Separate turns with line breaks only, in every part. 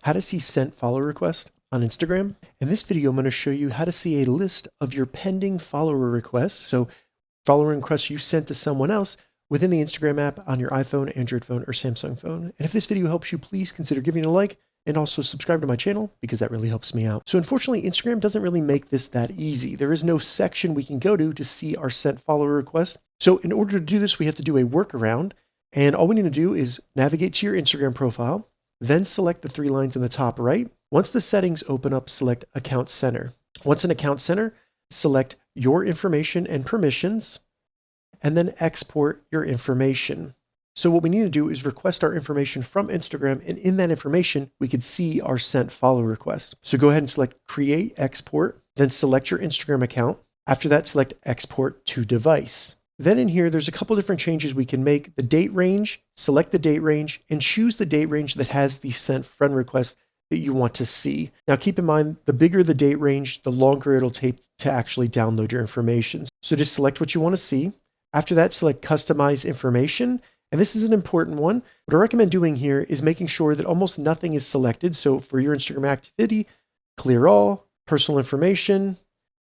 how to see sent follow request on Instagram. In this video, I'm going to show you how to see a list of your pending follower requests. So follower requests you sent to someone else within the Instagram app on your iPhone, Android phone, or Samsung phone. And if this video helps you, please consider giving it a like and also subscribe to my channel because that really helps me out. So unfortunately, Instagram doesn't really make this that easy. There is no section we can go to see our sent follower request. So in order to do this, we have to do a workaround. And all we need to do is navigate to your Instagram profile, then select the three lines in the top right. Once the settings open up, select Account Center. Once in Account Center, select your information and permissions, and then export your information. So what we need to do is request our information from Instagram, and in that information, we could see our sent follow request. So go ahead and select Create Export, then select your Instagram account. After that, select Export to Device. Then in here, there's a couple different changes we can make. The date range, select the date range, and choose the date range that has the sent friend request that you want to see. Now keep in mind, the bigger the date range, the longer it'll take to actually download your information. So just select what you want to see. After that, select Customize Information. And this is an important one. What I recommend doing here is making sure that almost nothing is selected. So for your Instagram activity, clear all, personal information,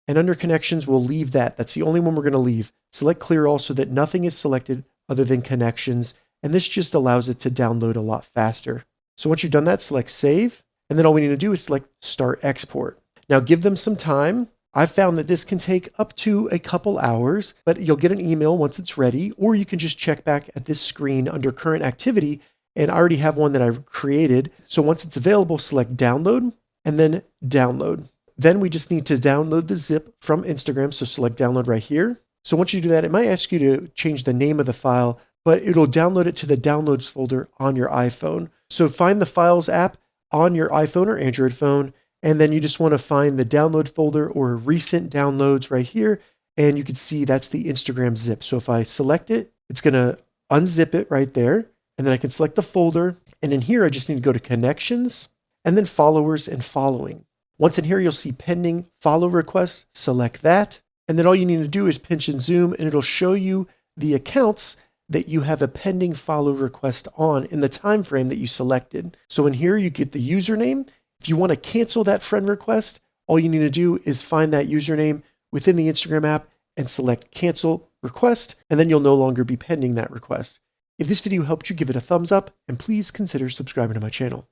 and under connections, we'll leave that. That's the only one we're going to leave. Select clear all so that nothing is selected other than connections. And this just allows it to download a lot faster. So once you've done that, select save. And then all we need to do is select start export. Now give them some time. I've found that this can take up to a couple hours, but you'll get an email once it's ready, or you can just check back at this screen under current activity. And I already have one that I've created. So once it's available, select download and then download. Then we just need to download the zip from Instagram. So select download right here. So once you do that, it might ask you to change the name of the file, but it'll download it to the downloads folder on your iPhone. So find the Files app on your iPhone or Android phone, and then you just want to find the download folder or recent downloads right here. And you can see that's the Instagram zip. So if I select it, it's going to unzip it right there. And then I can select the folder. And in here, I just need to go to Connections and then Followers and Following. Once in here, you'll see pending follow requests. Select that. And then all you need to do is pinch and zoom, and it'll show you the accounts that you have a pending follow request on in the time frame that you selected. So in here, you get the username. If you want to cancel that friend request, all you need to do is find that username within the Instagram app and select Cancel Request, and then you'll no longer be pending that request. If this video helped you, give it a thumbs up, and please consider subscribing to my channel.